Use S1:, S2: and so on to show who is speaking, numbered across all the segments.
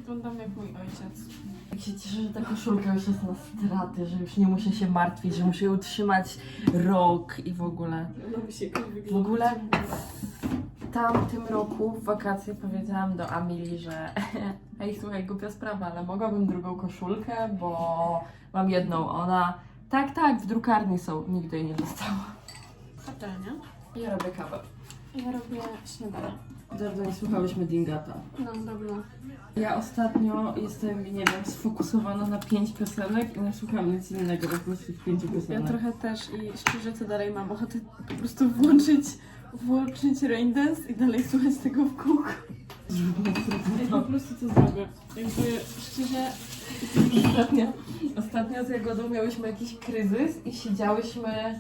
S1: wyglądam jak mój ojciec.
S2: Jak się cieszę, że ta koszulka już jest na straty, że już nie muszę się martwić, że muszę ją utrzymać rok i w ogóle.
S1: No by się
S2: W ogóle w tamtym roku w wakacje powiedziałam do Amili, że ej, słuchaj, głupia sprawa, ale mogłabym drugą koszulkę, bo mam jedną. Ona, tak, w drukarni są. Nigdy jej nie dostała.
S1: Patelnia.
S2: Ja robię kawę.
S1: Ja robię śniadanie.
S2: Dawno nie słuchałyśmy Dingata.
S1: No dobra.
S2: Ja ostatnio jestem, nie wiem, sfokusowana na 5 piosenek i nie słucham nic innego, po prostu tych 5
S1: Ja
S2: piosenek.
S1: trochę też i szczerze co dalej mam ochotę po prostu włączyć rain dance i dalej słuchać tego w kółko. Ja po prostu to zrobię. Jakby szczerze...
S2: Ostatnio z Jagodą miałyśmy jakiś kryzys i siedziałyśmy,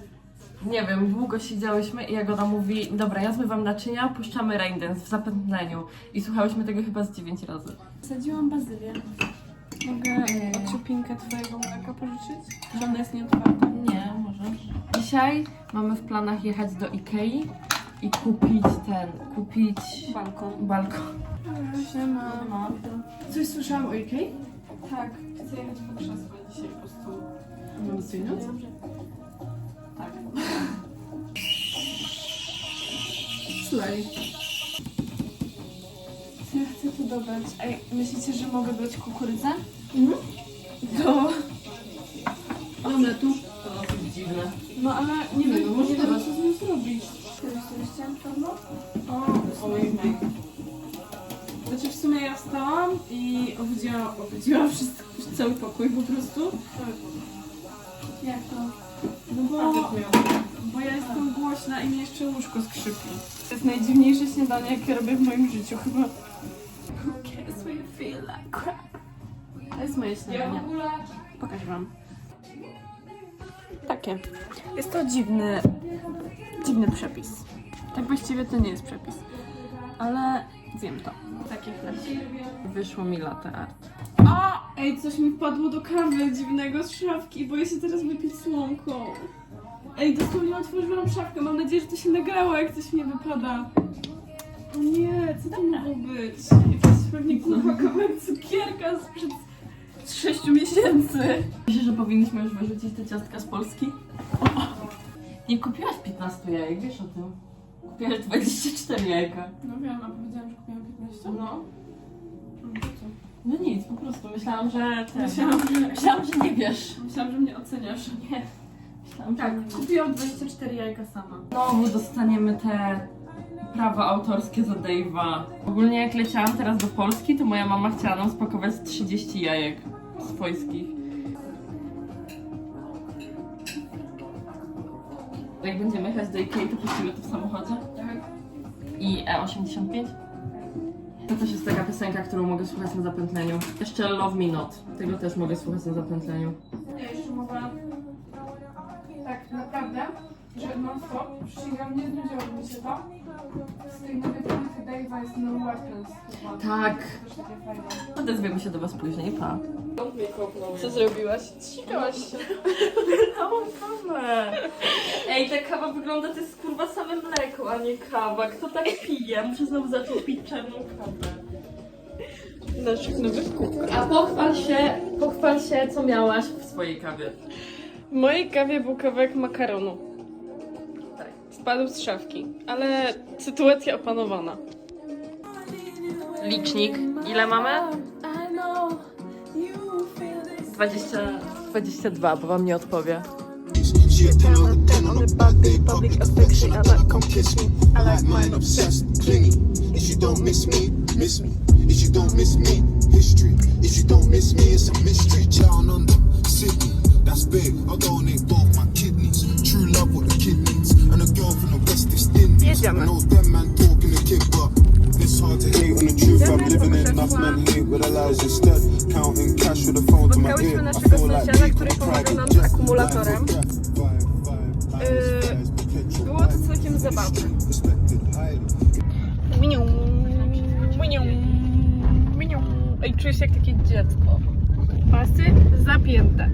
S2: nie wiem, długo siedziałyśmy i Jagoda mówi, dobra, ja zmywam naczynia, puszczamy rain dance w zapętleniu i słuchałyśmy tego chyba z 9 razy.
S1: Sadziłam bazylię. Mogę odciupinkę twojego mleka pożyczyć? Że ona jest nieotwarta.
S2: Nie, możesz. Dzisiaj mamy w planach jechać do Ikei i kupić balkon.
S1: Siema.
S2: Coś słyszałam o Ikei?
S1: Tak, chcę jechać po krzesło dzisiaj po prostu.
S2: Mam pieniądze?
S1: Tak. Slay. Co ja chcę tu dodać? Ej, myślicie, że mogę dać kukurydzę? Do...
S2: Omletu? To dosyć dziwne.
S1: No ale nie wiem,
S2: No,
S1: może
S2: może
S1: teraz
S2: teraz
S1: co z nią zrobić. Chciałam pewno? O,
S2: Ojej.
S1: Znaczy w sumie ja wstałam i obudziłam wszystko, cały pokój po prostu. Jak to? No bo ja jestem głośna i mi jeszcze łóżko skrzypi. To jest najdziwniejsze śniadanie, jakie robię w moim życiu chyba. Who cares when you feel like crap? To jest moje śniadanie. Pokażę wam. Takie. Jest to dziwny przepis. Tak właściwie to nie jest przepis. Ale zjem to. Takie chlebki.
S2: Wyszło mi latte art.
S1: A! Ej, coś mi wpadło do kawy dziwnego z szafki i boję się teraz wypić słomką. Ej, dosłownie otworzyłam szafkę. Mam nadzieję, że to się nagrało, jak coś mi wypada. O nie, co to mogło być? Jakaś pewnie kurwa kawałek cukierka sprzed 6 miesięcy.
S2: Myślę, że powinniśmy już wyrzucić te ciastka z Polski? Nie kupiłaś 15 jajek, wiesz o tym? Kupiłaś 24 jajka.
S1: No wiem, a powiedziałam, że kupiłam 15.
S2: No.
S1: No to co?
S2: No nic, po prostu myślałam, że...
S1: Myślałam,
S2: że nie wiesz.
S1: że mnie oceniasz.
S2: Nie. Myślałam,
S1: Tak,
S2: że nie wiesz.
S1: kupiłam 24 jajka sama.
S2: Znowu dostaniemy te prawa autorskie za Dave'a. Ogólnie jak leciałam teraz do Polski, to moja mama chciała nam spakować 30 jajek swojskich. Jak będziemy jechać do Ikei, to puścimy to w samochodzie.
S1: Tak.
S2: I E85. To też jest taka piosenka, którą mogę słuchać na zapętleniu. Jeszcze Love Me Not. Tego też mogę słuchać na zapętleniu.
S1: Ja jeszcze mogę... Tak, naprawdę, że non-stop, przysięgam, nie znudziłoby mi się to. Z tej nowej płyty Dave'a jest No Weapons.
S2: Tak.
S1: Też takie fajne.
S2: Odezwiemy się do was później, pa.
S1: Co zrobiłaś? Ścigałaś się.
S2: Całą kawę. Ej, ta kawa wygląda, to jest kurwa same mleko, a nie kawa. Kto tak pije? Muszę znowu zacząć pić czarną kawę.
S1: Naszych nowych kubkach.
S2: A pochwal się, co miałaś w swojej kawie.
S1: W mojej kawie był kawałek makaronu.
S2: Tak.
S1: Spadł z szafki, ale sytuacja opanowana.
S2: Licznik. Ile mamy? 22, bo wam nie odpowie.
S3: Shit 10 on the 10 on the bad day, public affection. I like come kiss me. I like mine obsessed, clingy. If you don't miss me, miss me. If you don't miss me, history. If you don't miss me, it's a mystery. Down under Sydney, that's big. I'll donate both my kidneys. True love, what the kid needs. And a girl from the West Indies. I know them man talking the kid, but it's hard to hate on the truth. I'm living it. Enough men hate with their lies instead. Counting cash with a phone to my ear.
S1: Spotkałyśmy
S3: I
S1: naszego
S3: feel like
S1: sąsiada,
S3: deep
S1: który
S3: in a
S1: pomagał nam
S3: private
S1: z
S3: jet.
S1: akumulatorem. Było to całkiem zabawne. Minium, minium, minium. Ej, czuję się jak takie dziecko. Pasy zapięte.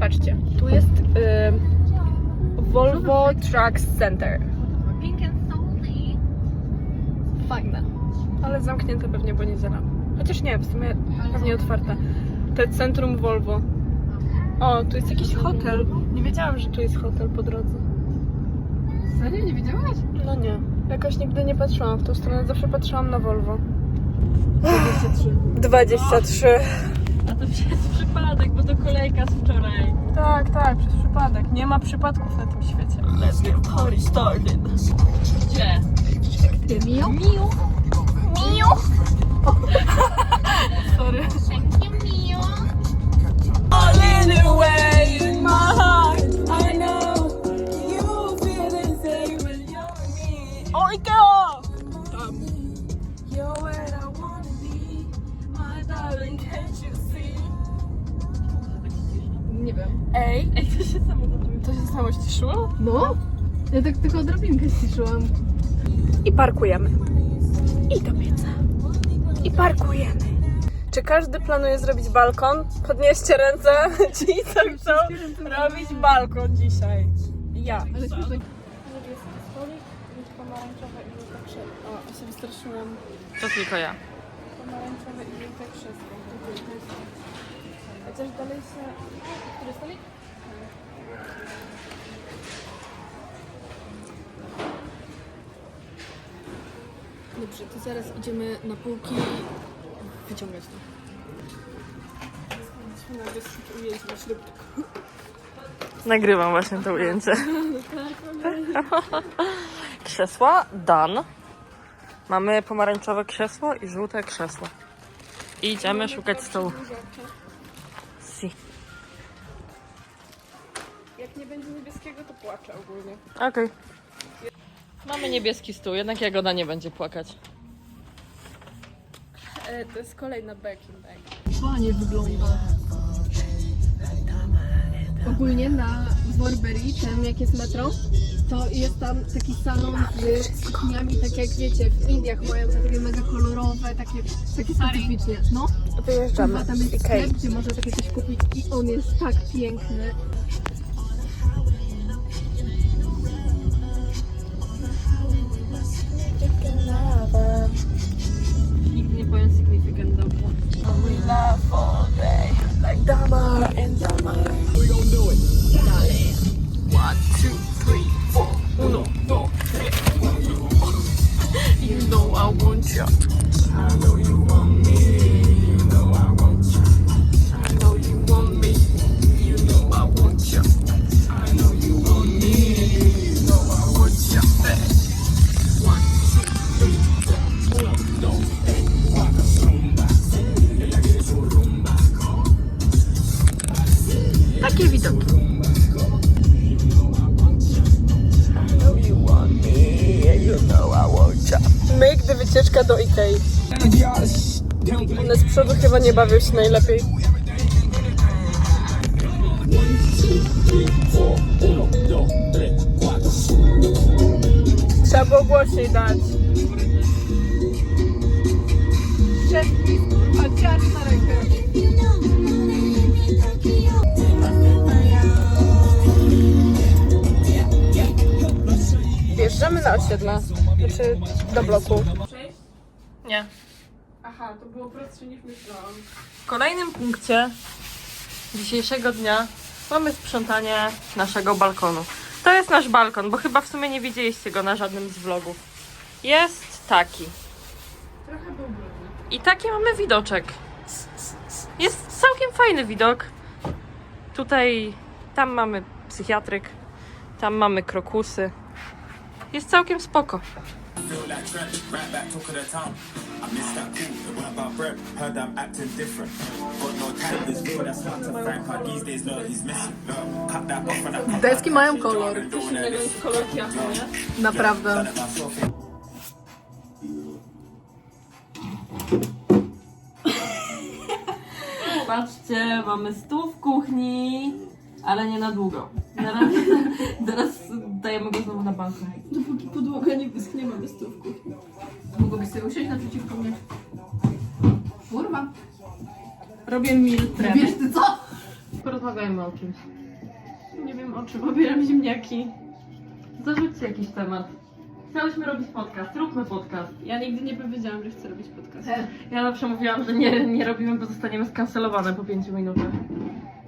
S1: Patrzcie, tu jest Volvo Trucks Center.
S4: Pink and salty.
S1: Fajne. Ale zamknięte pewnie, bo niedziela. Chociaż nie, w sumie pewnie otwarte. To centrum Volvo. O, tu jest jakiś hotel. Nie wiedziałam, że tu jest hotel po drodze.
S2: Serio? Nie wiedziałaś?
S1: No nie. Jakoś nigdy nie patrzyłam w tą stronę, zawsze patrzyłam na Volvo. 23.
S2: A to przez przypadek, bo to kolejka z wczoraj.
S1: Tak, tak, przez przypadek. Nie ma przypadków na tym świecie.
S2: Let's get party started. Gdzie?
S1: Miu?
S2: Miu.
S1: Sorry.
S2: All anyway in my heart, I know you feel the same when you're with me. Oj, go! You're where I wanna be, my darling, can't you see?
S4: Nie wiem.
S1: Ej,
S2: Ej, to się samo zaczęło.
S1: to się samo ściszyło?
S4: No? Ja tak tylko odrobinkę ściszyłam.
S1: I parkujemy. I do pieca. I parkujemy. Czy każdy planuje zrobić balkon? Podnieście ręce, ci co chcą robić balkon dzisiaj. Ja.
S4: Ale słuchaj,
S1: Niebieski stolik, pomarańczowe i żółte krzesło. O, ja się wystraszyłam.
S2: To tylko ja.
S1: Pomarańczowe i żółte krzesło. Chociaż dalej się... Który stolik?
S4: dobrze, to zaraz idziemy na półki wyciągać to.
S1: Jesteśmy na wyższym ujęciu na ślubku.
S2: Nagrywam właśnie to ujęcie. Krzesła done. Mamy pomarańczowe krzesło i żółte krzesło. I idziemy szukać stołu. Si.
S1: Jak nie będzie niebieskiego, to płaczę ogólnie.
S2: Okej. Mamy niebieski stół, jednak Jagoda nie będzie płakać.
S1: To jest kolejna back in back.
S4: Fajnie wygląda. Ogólnie na Warberry, tam jak jest metro, to jest tam taki salon z kuchniami, tak jak wiecie, w Indiach mają te takie mega kolorowe, takie specyficznie. No,
S1: Wyjeżdżamy.
S4: chyba tam jest sklep, gdzie można takie coś kupić i on jest tak piękny.
S2: Nigdy nie powiem significant dobrze. We love all day, like Damar and Damar. We gon' do it. Dale. 1, 2, 3, 4. 1, 2, 3. You know I want you. I know you want me. You know I want you. I know you want me. You know I want you. I know you want me. You know I want you. 1, 2, 3, 4. 1, 2, 3. Takie widoki.
S1: Make wycieczka do Ikei. One z przodu chyba nie bawią się najlepiej. Trzeba było głośniej dać.
S4: Przepis, kurwa, ciary na rękę.
S1: Wjeżdżamy na osiedle. Znaczy do bloku.
S2: Nie.
S1: Aha, to było prostsze niż myślałam.
S2: W kolejnym punkcie dzisiejszego dnia mamy sprzątanie naszego balkonu. To jest nasz balkon, bo chyba w sumie nie widzieliście go na żadnym z vlogów. Jest taki.
S1: Trochę był brudny.
S2: I taki mamy widoczek. Jest całkiem fajny widok. Tutaj, tam mamy psychiatryk, tam mamy krokusy. Jest całkiem spoko.
S5: Feel like Trent, right back talk of the town. I miss that cool, it went about bread. Heard I'm acting different. Got no time, this real, that's not to Frank. How these days, look, he's missing. Look, cut that off and I cut
S4: Deski mają kolor.
S1: Innego niż kolor kwiatu, nie?
S4: Naprawdę.
S2: Patrzcie, mamy stół w kuchni, ale nie na długo. Teraz dajemy go znowu na balkon.
S1: Dopóki podłoga nie wyschnie, mamy stół w kuchni.
S4: Mogłabyś sobie usiąść naprzeciwko mnie. Kurwa.
S1: Robię meal prep.
S4: Wiesz ty co?
S2: Porozmawiajmy o czymś.
S1: Nie wiem o czym, obieram ziemniaki.
S2: Zarzućcie jakiś temat. Chciałyśmy robić podcast, róbmy podcast.
S1: Ja nigdy nie powiedziałam, że chcę robić podcast.
S2: Ja zawsze mówiłam, że nie robimy, bo zostaniemy skancelowane po 5 minutach.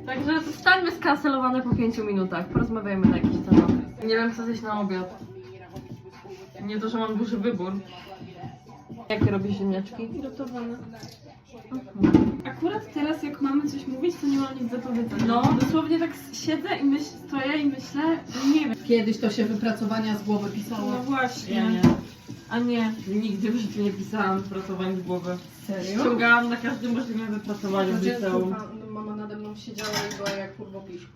S2: Także zostańmy skancelowane po 5 minutach. Porozmawiajmy na jakiś temat. Nie wiem, co zjeść na obiad. Nie to, że mam duży wybór. Jakie robisz ziemniaczki?
S1: Gotowane. Akurat teraz, jak mamy coś mówić, to nie mam nic do powiedzenia.
S2: No.
S1: Dosłownie tak siedzę i stoję i myślę, nie wiem.
S4: Kiedyś to się wypracowania z głowy pisało.
S1: No właśnie.
S2: Ja nie.
S1: A nie.
S2: Nigdy w życiu nie pisałam wypracowań z głowy.
S4: Serio?
S2: Ściągałam na każdym możliwym wypracowaniu w liceum.
S4: Mama nade mną siedziała i była jak kurwopisz.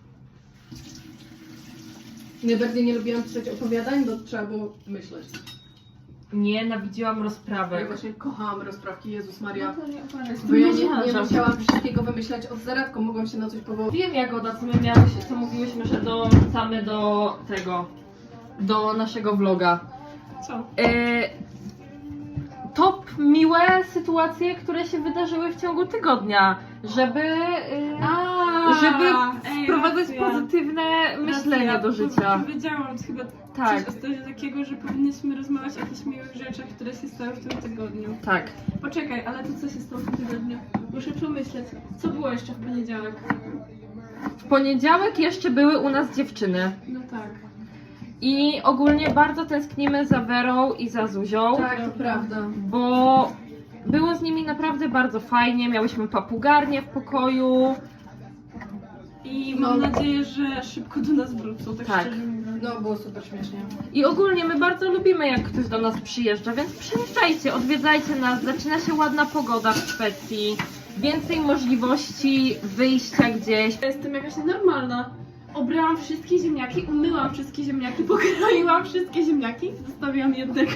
S4: Najbardziej nie lubiłam pisać opowiadań, bo trzeba było myśleć.
S2: Nienawidziłam
S4: Ja
S2: rozprawek.
S4: właśnie kochałam rozprawki, Jezus Maria.
S1: No to nie opowiadaj.
S4: Bo ja
S2: dużo
S4: nie
S2: czasu.
S4: musiałam wszystkiego wymyślać od zera, tylko mogłam się na coś powołać.
S2: Wiem, Jagoda, co my miałyśmy, co mówiłyśmy, że dołączamy do tego, do naszego vloga.
S1: Co?
S2: Top miłe sytuacje, które się wydarzyły w ciągu tygodnia, żeby wprowadzać pozytywne myślenie do życia.
S1: Powiedziałam chyba
S2: Tak.
S1: coś ostatnio takiego, że powinniśmy rozmawiać o jakichś miłych rzeczach, które się stały w tym tygodniu.
S2: Tak.
S1: Poczekaj, ale to co się stało w tym tygodniu? Muszę pomyśleć. Co było jeszcze w poniedziałek?
S2: W poniedziałek jeszcze były u nas dziewczyny.
S1: No tak.
S2: I ogólnie bardzo tęsknimy za Werą i za Zuzią,
S4: Tak, to prawda.
S2: bo było z nimi naprawdę bardzo fajnie, miałyśmy papugarnię w pokoju.
S1: I mam nadzieję, że szybko do nas wrócą, tak,
S2: Tak.
S1: szczerze mówiąc.
S4: No, było super śmiesznie.
S2: I ogólnie my bardzo lubimy, jak ktoś do nas przyjeżdża, więc przyjeżdżajcie, odwiedzajcie nas, zaczyna się ładna pogoda w Szwecji, więcej możliwości wyjścia gdzieś.
S1: Ja jestem jakaś nienormalna. Obrałam wszystkie ziemniaki, umyłam wszystkie ziemniaki, pokroiłam wszystkie ziemniaki, zostawiłam jednego.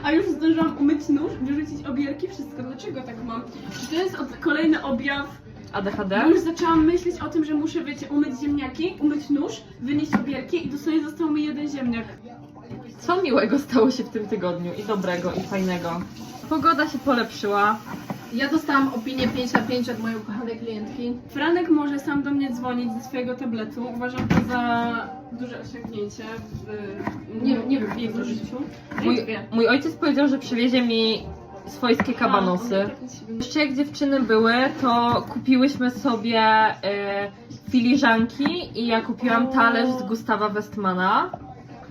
S1: A już zdążyłam umyć nóż, wyrzucić obierki, wszystko. Dlaczego tak mam? Czy to jest kolejny objaw?
S2: ADHD?
S1: Bo już zaczęłam myśleć o tym, że muszę, wiecie, umyć ziemniaki, umyć nóż, wynieść obierki i dosłownie został mi jeden ziemniak.
S2: Co miłego stało się w tym tygodniu i dobrego i fajnego? Pogoda się polepszyła.
S4: Ja dostałam opinię 5 na 5 od mojej ukochanej klientki.
S1: Franek może sam do mnie dzwonić ze swojego tabletu. Uważam to za duże osiągnięcie w jego życiu.
S2: Mój ojciec powiedział, że przywiezie mi swojskie kabanosy. Jeszcze jak dziewczyny były, to kupiłyśmy sobie filiżanki i ja kupiłam talerz z Gustawa Westmana.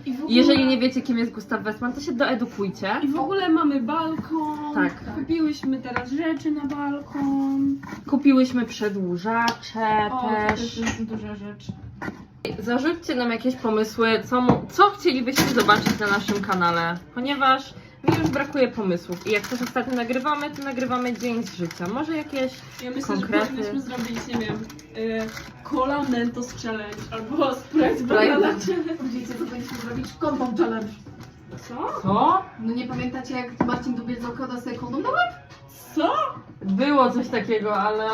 S1: I w ogóle,
S2: Jeżeli nie wiecie, kim jest Gustaw Westman, to się doedukujcie.
S1: I w ogóle mamy balkon.
S2: Tak.
S1: Kupiłyśmy teraz rzeczy na balkon.
S2: Kupiłyśmy przedłużacze
S1: O, to
S2: też.
S1: też jest duża rzecz.
S2: Zarzućcie nam jakieś pomysły, co chcielibyście zobaczyć na naszym kanale, ponieważ mi już brakuje pomysłów i jak coś ostatnio nagrywamy, to nagrywamy dzień z życia. Może jakieś
S1: Ja myślę,
S2: konkrety.
S1: że powinniśmy zrobić, nie wiem, Cola Mentos Challenge albo Sprite
S2: Sprite.
S1: Banana Challenge.
S4: Wiecie, co powinniśmy zrobić? Kondom challenge.
S1: Co?
S2: Co?
S4: No nie pamiętacie, jak Marcin Dubiel zakładał sobie kondom na łeb?
S1: Co?
S2: Było coś takiego, ale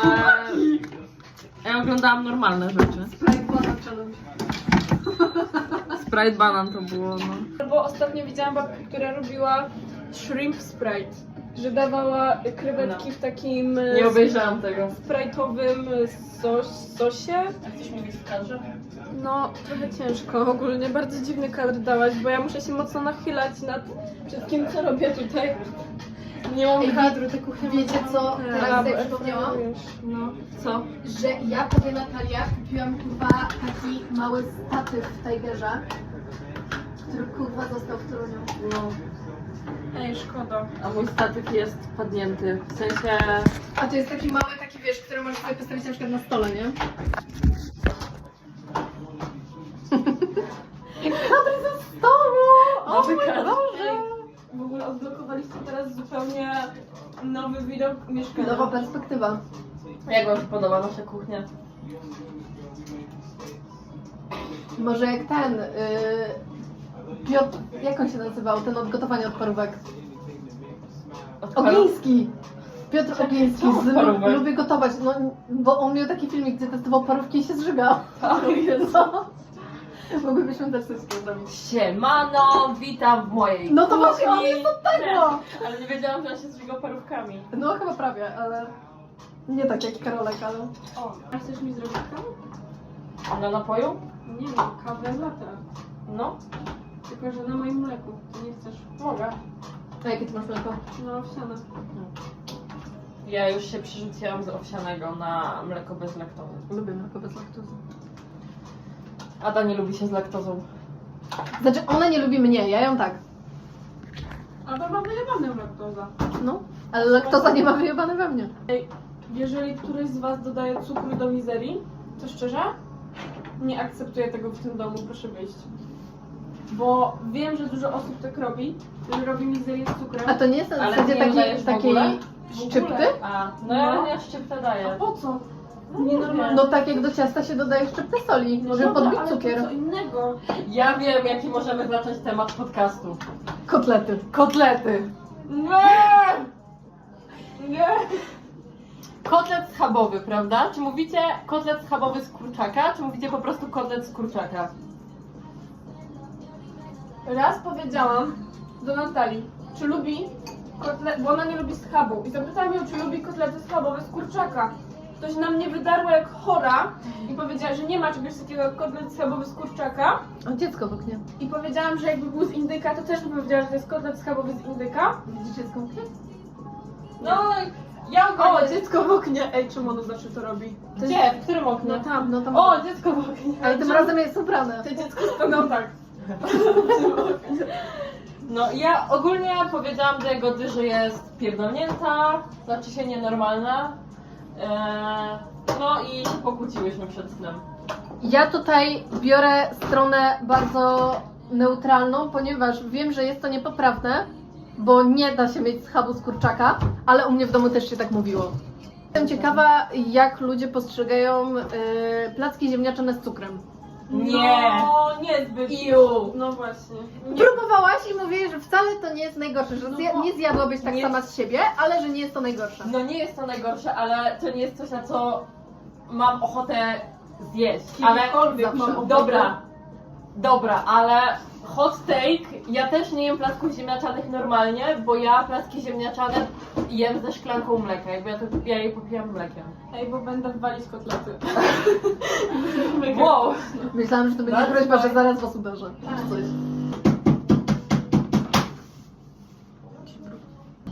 S2: ja oglądałam normalne rzeczy.
S4: Sprite Banana Challenge.
S2: Sprite Banan to było, no.
S1: Albo ostatnio widziałam babkę, która robiła shrimp Sprite, że dawała krewetki w takim
S2: Nie obejrzałam tego.
S1: sprite'owym sosie.
S2: A chcesz mówić w kadrze?
S1: No, trochę ciężko ogólnie, bardzo dziwny kadr dałaś, bo ja muszę się mocno nachylać nad wszystkim, co robię tutaj. Nie mam
S4: Ej,
S1: kadru, te kuchnie
S4: Wiecie co, teraz sobie przypomniałam?
S1: No.
S2: Co?
S4: Że ja tobie, Natalia, kupiłam kurwa taki mały statyw w Tigerze, który kurwa został w Toruniu.
S2: No.
S1: Ej, szkoda.
S2: A mój statyk jest padnięty. W sensie...
S4: A to jest taki mały, taki wiesz, który możesz sobie postawić na przykład na stole, nie? Kadry ze stołu!
S2: Nowy kadr.
S1: W ogóle odblokowaliście teraz zupełnie nowy widok mieszkania.
S4: Nowa perspektywa.
S2: Jak wam się podoba nasza kuchnia?
S4: Może jak ten, Piotr, jak on się nazywał, ten od gotowania od parówek? Ogiński! Piotr Ogiński,
S2: Co od parówek?
S4: lubię gotować, no bo on miał taki filmik, gdzie testował parówki i się zżygał. No. Mogłybyśmy też coś zrobić.
S2: Siemano, witam w mojej
S4: No to
S2: kuchni.
S4: właśnie on jest od tego!
S2: Ale nie wiedziałam, że on się zżygał parówkami.
S4: No chyba prawie, ale nie tak jak Karolek, ale...
S1: O, a chcesz mi zrobić kawę?
S2: Na napoju?
S1: Nie wiem, kawę latte.
S2: No.
S1: Tylko, że na moim mleku. Ty nie chcesz.
S2: Mogę.
S4: A jakie ty masz mleko?
S1: No, owsiane.
S2: Ja już się przerzuciłam z owsianego na mleko bez laktozy.
S4: Lubię mleko bez laktozy.
S2: Ada nie lubi się z laktozą.
S4: Znaczy, ona nie lubi mnie, ja ją tak.
S1: Ale mam wyjebane laktoza.
S4: No, ale laktoza nie ma wyjebane we mnie.
S1: Jeżeli któryś z was dodaje cukru do mizerii, to szczerze, nie akceptuję tego w tym domu, proszę wyjść. Bo wiem, że dużo osób tak robi, że robi mizerię z cukrem.
S4: A to nie jest na
S2: Ale
S4: zasadzie
S2: ty nie dodajesz w
S4: takiej
S2: ogóle?
S4: szczypty?
S2: A,
S1: No.
S2: ja szczyptę daję.
S1: Po co?
S2: Nienormalne.
S4: No tak jak do ciasta się dodaje szczyptę soli, żeby
S1: dobra,
S4: podbić
S1: ale
S4: cukier.
S1: to co innego.
S2: Ja wiem, jaki możemy zacząć temat podcastu.
S4: Kotlety.
S2: Kotlety.
S1: Nie! Nie!
S2: Kotlet schabowy, prawda? Czy mówicie kotlet schabowy z kurczaka, czy mówicie po prostu kotlet z kurczaka?
S1: Raz powiedziałam do Natalii, czy lubi kotlet, bo ona nie lubi schabu. I zapytałam ją, czy lubi kotlety schabowe z kurczaka. To się na mnie wydarła jak chora i powiedziała, że nie ma czegoś takiego jak kotlet schabowy z kurczaka.
S4: O, dziecko w oknie.
S1: I powiedziałam, że jakby był z indyka, to też bym powiedziała, że to jest kotlet schabowy z indyka.
S4: Widzisz dziecko w oknie?
S2: No, ja
S1: O, dziecko w oknie! Ej, czemu ono zawsze to robi?
S2: Gdzie? W którym oknie?
S1: No tam.
S4: No tam.
S2: O, dziecko w oknie.
S4: Ale tym razem jest ubrane.
S1: To dziecko stanęło tak.
S2: No, ja ogólnie powiedziałam do Jagody, że jest pierdolnięta, znaczy się nienormalna. No i się pokłóciłyśmy przed snem.
S4: Ja tutaj biorę stronę bardzo neutralną, ponieważ wiem, że jest to niepoprawne, bo nie da się mieć schabu z kurczaka, ale u mnie w domu też się tak mówiło. Jestem ciekawa, jak ludzie postrzegają placki ziemniaczane z cukrem.
S2: Nie!
S1: No, niezbyt.
S2: Iu!
S1: No właśnie.
S4: Próbowałaś i mówisz, że wcale to nie jest najgorsze, że
S1: bo-
S4: nie zjadłabyś tak
S2: nie-
S4: sama z siebie, ale że nie jest to najgorsze.
S2: No nie jest to najgorsze, ale to nie jest coś, na co mam ochotę zjeść. Ale
S1: Kiedykolwiek mam
S4: zawsze.
S1: ochotę.
S2: dobra, ale hot take, ja też nie jem placków ziemniaczanych normalnie, bo ja placki ziemniaczane jem ze szklanką mleka, jakby ja je popijam mlekiem.
S1: Ej, bo będę walić kotlety.
S2: Wow!
S4: Myślałam, że to będzie
S2: Bardzo
S4: prośba, że
S2: fajnie.
S4: zaraz was uderzę. Czy coś.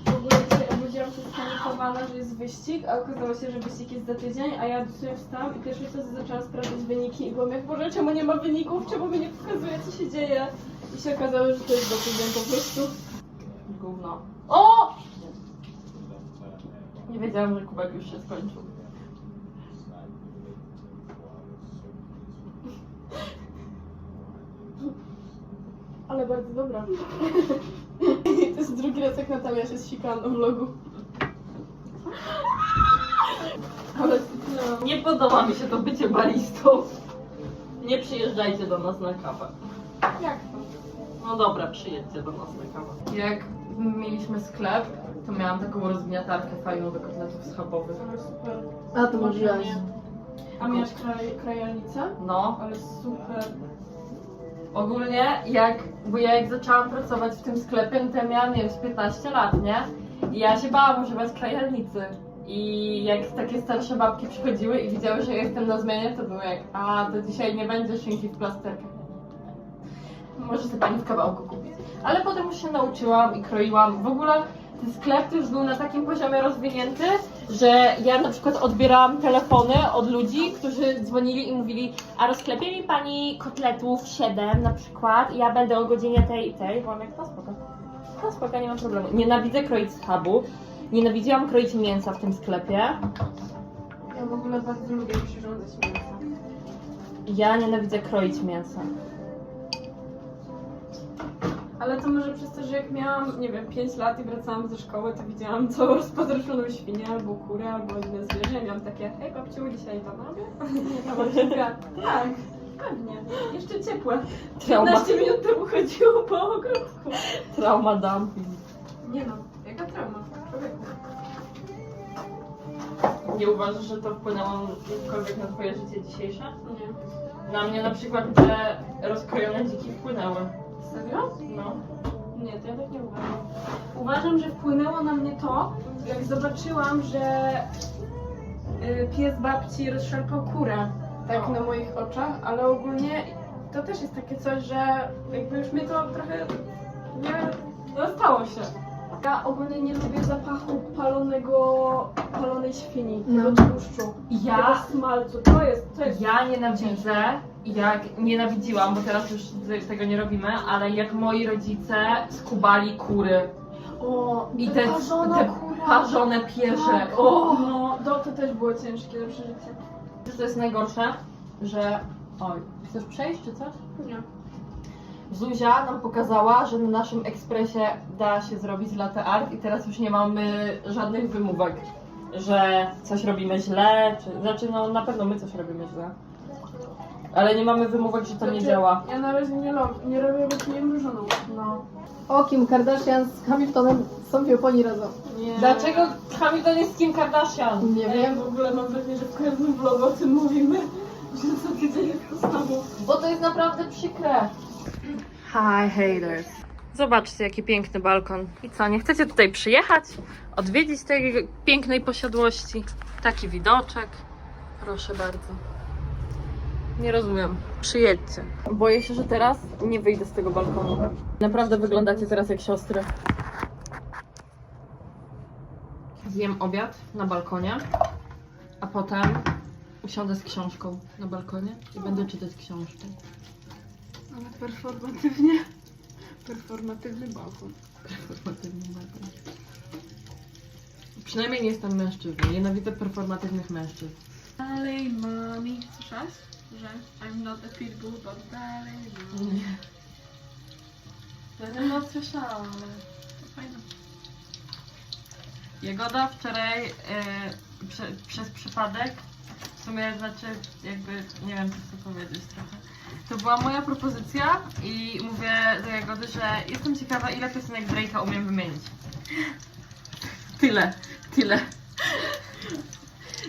S1: W ogóle dzisiaj obudziłam się spanikowana, że jest wyścig, a okazało się, że wyścig jest za tydzień, a ja sobie wstałam i pierwsze co zaczęłam sprawdzać wyniki i byłam jak, Boże, czemu nie ma wyników, czemu mi nie pokazuje, co się dzieje. I się okazało, że to jest za tydzień po prostu.
S2: Gówno. O! Nie wiedziałam, że kubek już się skończył.
S1: Ale bardzo dobra. To jest drugi raz, jak Natalia się zsikała na vlogu. Ale no.
S2: Nie podoba mi się to bycie baristą. Nie przyjeżdżajcie do nas na kawę.
S1: Jak to?
S2: No dobra, przyjedźcie do nas na kawę. Jak mieliśmy sklep, to miałam taką rozgniatarkę fajną do kotletów schabowych.
S1: Ale super.
S4: A to mówiłaś.
S1: nie. A miałaś krajalnicę?
S2: No,
S1: Ale super.
S2: ogólnie bo ja jak zaczęłam pracować w tym sklepie, no to ja miałam, nie wiem, z 15 lat, nie? I ja się bałam używać krajalnicy. I jak takie starsze babki przychodziły i widziały, że ja jestem na zmianie, to było jak, a to dzisiaj nie będzie szynki w plasterkach. Może sobie pani w kawałku kupić. Ale potem już się nauczyłam i kroiłam. W ogóle ten sklep już był na takim poziomie rozwinięty, że ja na przykład odbierałam telefony od ludzi, którzy dzwonili i mówili, a rozklepie mi pani kotletów 7 na przykład i ja będę o godzinie tej i tej. Byłam jak, no spoko, nie mam problemu. Nienawidzę kroić schabu. Nienawidziłam kroić mięsa w tym sklepie.
S1: Ja w ogóle bardzo lubię przyrządzać mięso.
S2: Ja nienawidzę kroić mięsa.
S1: Ale to może przez to, że jak miałam, nie wiem, 5 lat i wracałam ze szkoły, to widziałam całą rozpodraszoną świnię, albo kurę, albo inne zwierzę i miałam takie, hej babciu, dzisiaj to robię? A babcia mówiła, tak, pewnie, jeszcze ciepłe.
S2: Trauma,
S1: 15 minut temu chodziło po ogródku.
S2: trauma dumping.
S1: Nie no, jaka trauma, człowieku.
S2: Nie uważasz, że to wpłynęło jakkolwiek na twoje życie dzisiejsze?
S1: Nie.
S2: Na mnie na przykład te rozkrojone dziki wpłynęły.
S1: Serio?
S2: No.
S1: Nie, to ja tak nie uważam. Uważam, że wpłynęło na mnie to, jak zobaczyłam, że pies babci rozszarpał kurę. Tak na moich oczach, ale ogólnie to też jest takie coś, że jakby już mnie to trochę nie dostało się. Ja ogólnie nie lubię zapachu palonej świni, tego tłuszczu, tego smalcu. To jest.
S2: Ja nienawidzę, jak nienawidziłam, bo teraz już tego nie robimy, ale jak moi rodzice skubali kury.
S1: O,
S2: I
S1: te
S2: te
S1: kura.
S2: parzone pierze.
S1: Tak.
S2: O!
S1: No, to też było ciężkie do przeżycia.
S2: To jest najgorsze, że... Oj, chcesz przejść czy coś?
S1: Nie.
S2: Zuzia nam pokazała, że na naszym ekspresie da się zrobić latte art i teraz już nie mamy żadnych wymówek, że coś robimy źle, czy... Znaczy, no na pewno my coś robimy źle. Ale nie mamy wymówek, że to nie działa.
S1: Ja na razie nie robię, bo nie mrużoną. No.
S4: O, Kim Kardashian z Hamiltonem są w Japonii razem.
S1: Nie.
S2: Dlaczego Hamilton jest Kim Kardashian?
S4: Nie
S1: Ej,
S4: wiem.
S1: w ogóle mam wrażenie, że w każdym vlogu o tym mówimy, że co tydzień jest to samo.
S2: Bo to jest naprawdę przykre. Hi haters. Zobaczcie, jaki piękny balkon. I co, nie chcecie tutaj przyjechać? Odwiedzić tej pięknej posiadłości? Taki widoczek. Proszę bardzo. Nie rozumiem. Przyjedźcie. Boję się, że teraz nie wyjdę z tego balkonu. Naprawdę wyglądacie teraz jak siostry. Zjem obiad na balkonie, a potem usiądę z książką na balkonie i będę czytać książkę.
S1: Ale performatywny balkon.
S2: Performatywny balkon. Przynajmniej nie jestem mężczyzną. Nienawidzę performatywnych mężczyzn.
S1: Dalej, mami. Słyszałaś? Że I'm not a pitbull, but dalej, mami.
S2: Nie. Ja nie słyszałam, ale...
S1: To fajne.
S2: Jagoda wczoraj przez przypadek, w sumie znaczy jakby, nie wiem co powiedzieć trochę. To była moja propozycja i mówię do Jagody, że jestem ciekawa, ile piosenek Drake'a umiem wymienić. Tyle.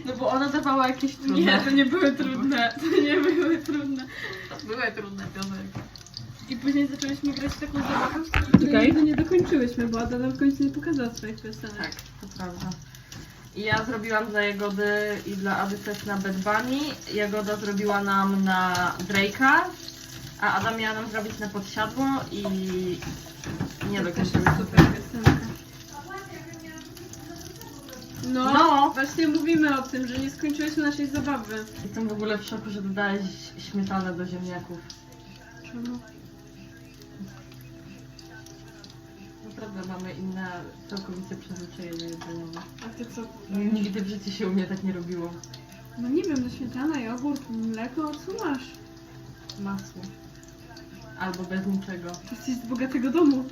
S2: No bo ona dawała jakieś trudne.
S1: Nie, to nie były trudne. To nie były trudne.
S2: były trudne piosenki.
S1: I później zaczęłyśmy grać w taką zabawę, której
S2: Okej.
S1: nigdy nie dokończyłyśmy, bo Ada nam w końcu nie pokazała swoich piosenek.
S2: Tak, to prawda. I ja zrobiłam dla Jagody i dla Ady też na Bad Bunny. Jagoda zrobiła nam na Drake'a, a Ada miała nam zrobić na Podsiadło i nie dokończyłyśmy.
S1: Super piosenka. No, właśnie mówimy o tym, że nie skończyłyśmy naszej zabawy.
S2: Jestem w ogóle w szoku, że dodałeś śmietanę do ziemniaków.
S1: Czemu?
S2: Naprawdę mamy inne całkowicie przyzwyczajenie jedzeniowe.
S1: A ty co?
S2: Nigdy w życiu się u mnie tak nie robiło.
S1: No nie wiem, no śmietana, jogurt, mleko, co masz?
S2: Masło. Albo bez niczego.
S1: Jesteś z bogatego domu.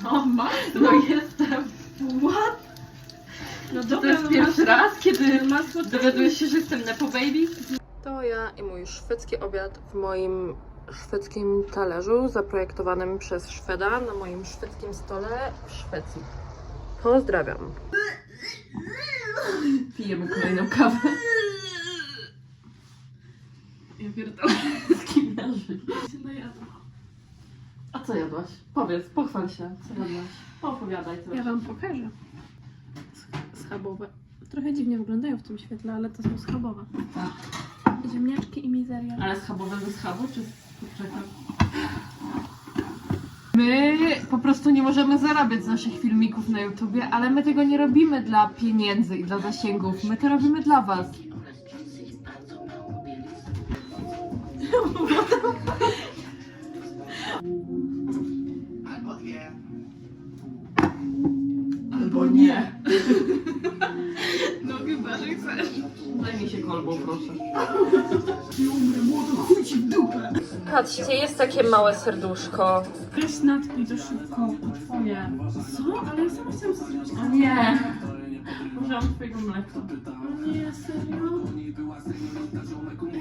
S2: No,
S1: Masło?
S2: no jestem.
S1: What? No
S2: To jest pierwszy raz, kiedy
S1: masło
S2: dowiadujesz się, że jestem nepo baby. To ja i mój szwedzki obiad w moim szwedzkim talerzu, zaprojektowanym przez Szweda na moim szwedzkim stole w Szwecji. Pozdrawiam. Pijemy kolejną kawę.
S1: Ja pierdolę.
S2: Z kim ja żyję?
S1: się najadłam.
S2: A co jadłaś? Powiedz, pochwal się. Co jadłaś? Opowiadaj coś.
S1: Ja wam pokażę. Schabowe. Trochę dziwnie wyglądają w tym świetle, ale to są schabowe.
S2: Tak.
S1: Ziemniaczki i mizeria.
S2: Ale schabowe ze schabu czy z kurczaka? My po prostu nie możemy zarabiać z naszych filmików na YouTubie, ale my tego nie robimy dla pieniędzy i dla zasięgów. My to robimy dla was. Albo nie.
S1: No chyba, że chcesz.
S2: Daj mi się kolbą, proszę. Patrzcie, jest takie małe serduszko.
S1: Weź nadpij to szybko, to twoje. Co? Ale ja sama chciałam sobie zrobić
S2: O nie! Użyłam twojego mleka.
S1: O nie, serio?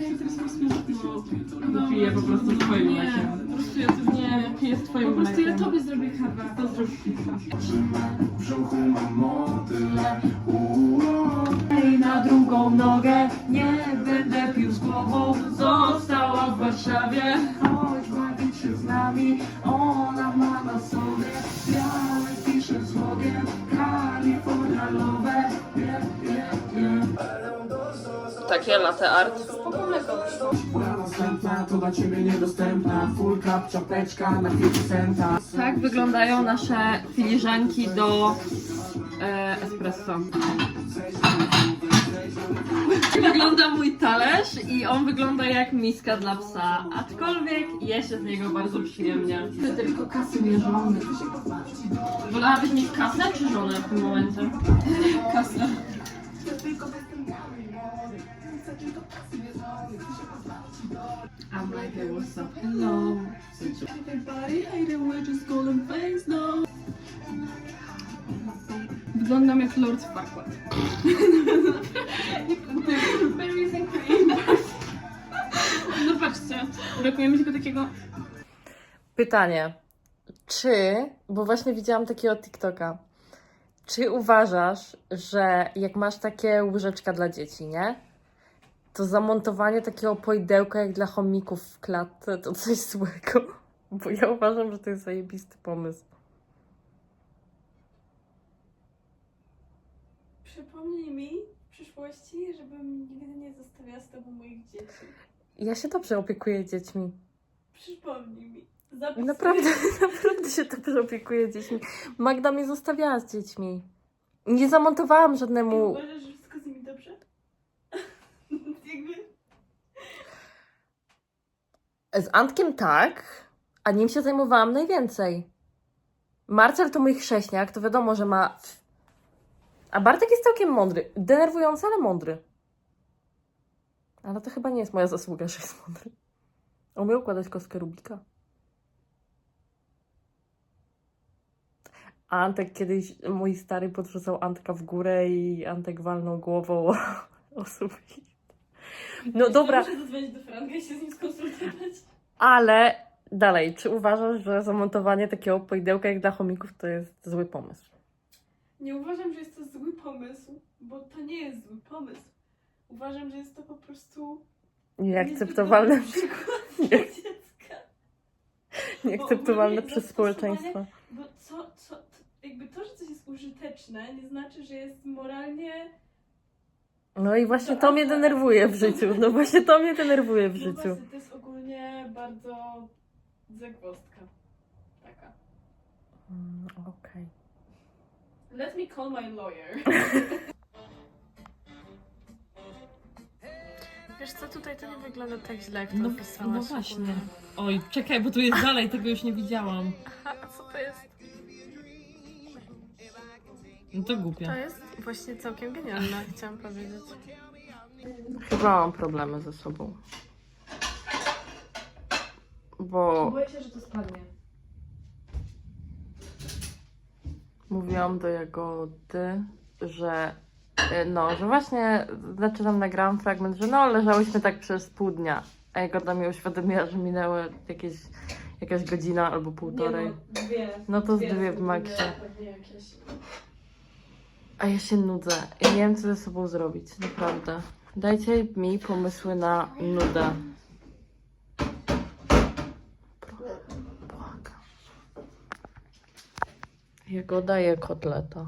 S1: Ej, teraz mi smutno. No,
S2: Piję po prostu twoim
S1: nie,
S2: mlekiem.
S1: po prostu ja to
S2: Nie, piję z twoim
S1: Po prostu ja
S2: mlekiem.
S1: tobie zrobię kawę.
S2: To zrób pizza.
S3: W brzuchu mam motyle.
S2: Ej, na drugą nogę, nie będę pił z głową. Została w Warszawie. Chodź bawić się z nami, ona ma na sobie białe t-shirt z logiem, kalifornialowe. Takie latte art.
S6: to dla ciebie niedostępna. Full cup, czapeczka na 5 centa.
S2: Tak wyglądają nasze filiżanki do espresso. Wygląda mój talerz i on wygląda jak miska dla psa, aczkolwiek je się z niego bardzo przyjemnie.
S1: Ty tylko kasy mierzony.
S2: Wolałabyś mieć kasę czy żonę w tym momencie?
S1: Kasa.
S2: I'm like, hey, what's up?
S1: Hello. Everybody hate it, we're just golden face, no. Wyglądam jak Lord Farquaad. Berries and cream. No patrzcie, brakuje mi tylko takiego...
S2: Pytanie. Bo właśnie widziałam takiego TikToka. Czy uważasz, że jak masz takie łyżeczka dla dzieci, nie? To zamontowanie takiego poidełka jak dla chomików w klatce to coś złego? Bo ja uważam, że to jest zajebisty pomysł.
S1: Przypomnij mi w przyszłości, żebym nigdy nie zostawiała z tobą moich dzieci.
S2: Ja się dobrze opiekuję dziećmi.
S1: Przypomnij mi. Zapisuj.
S2: Naprawdę się dobrze opiekuję dziećmi. Magda mnie zostawiała z dziećmi. Nie zamontowałam żadnemu...
S1: Uważasz, że wszystko z nimi dobrze? Jakby...
S2: Z Antkiem tak, a nim się zajmowałam najwięcej. Marcel to mój chrześniak, to wiadomo, że ma... A Bartek jest całkiem mądry. Denerwujący, ale mądry. Ale to chyba nie jest moja zasługa, że jest mądry. Umie układać kostkę Rubika. A Antek kiedyś, mój stary podrzucał Antka w górę i Antek walnął głową o sufit. No dobra,
S1: Muszę zadzwonić do Franka i się z nim skonsultować.
S2: ale dalej, czy uważasz, że zamontowanie takiego poidełka jak dla chomików to jest zły pomysł?
S1: Nie uważam, że jest to zły pomysł, bo to nie jest zły pomysł. Uważam, że jest to po prostu...
S2: Nieakceptowalne,
S1: niezbyt dobry przykład dla dziecka.
S2: nieakceptowalne
S1: ogólnie
S2: przez społeczeństwo.
S1: Bo jakby to, że coś jest użyteczne, nie znaczy, że jest moralnie...
S2: No i właśnie to mnie denerwuje w życiu. No właśnie to mnie denerwuje w
S1: No
S2: życiu.
S1: właśnie, to jest ogólnie bardzo zagwozdka. Taka.
S2: Okej.
S1: Let me call my lawyer.
S4: Wiesz co, tutaj to nie wygląda tak źle, jak to
S2: No
S4: opisałaś.
S2: właśnie. Oj, czekaj, bo tu jest dalej, tego już nie widziałam.
S4: A co to jest?
S2: No to
S4: To
S2: głupie.
S4: jest właśnie całkiem genialne, chciałam powiedzieć.
S2: Chyba mam problemy ze sobą. Bo
S1: Boję się, że to spadnie.
S2: mówiłam do Jagody, że że właśnie, znaczy tam nagrałam fragment, że leżałyśmy tak przez pół dnia. A Jagoda mi uświadomiła, że minęły jakaś godzina albo półtorej. No to z dwie w maksie. A ja się nudzę. Ja nie wiem, co ze sobą zrobić, naprawdę. Dajcie mi pomysły na nudę. Błagam. Jagoda je kotleta.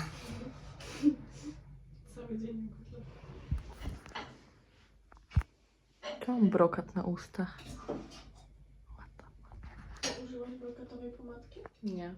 S1: Cały dzień kotlet.
S2: Czy mam brokat na ustach?
S1: Użyłaś brokatowej pomadki?
S2: Nie.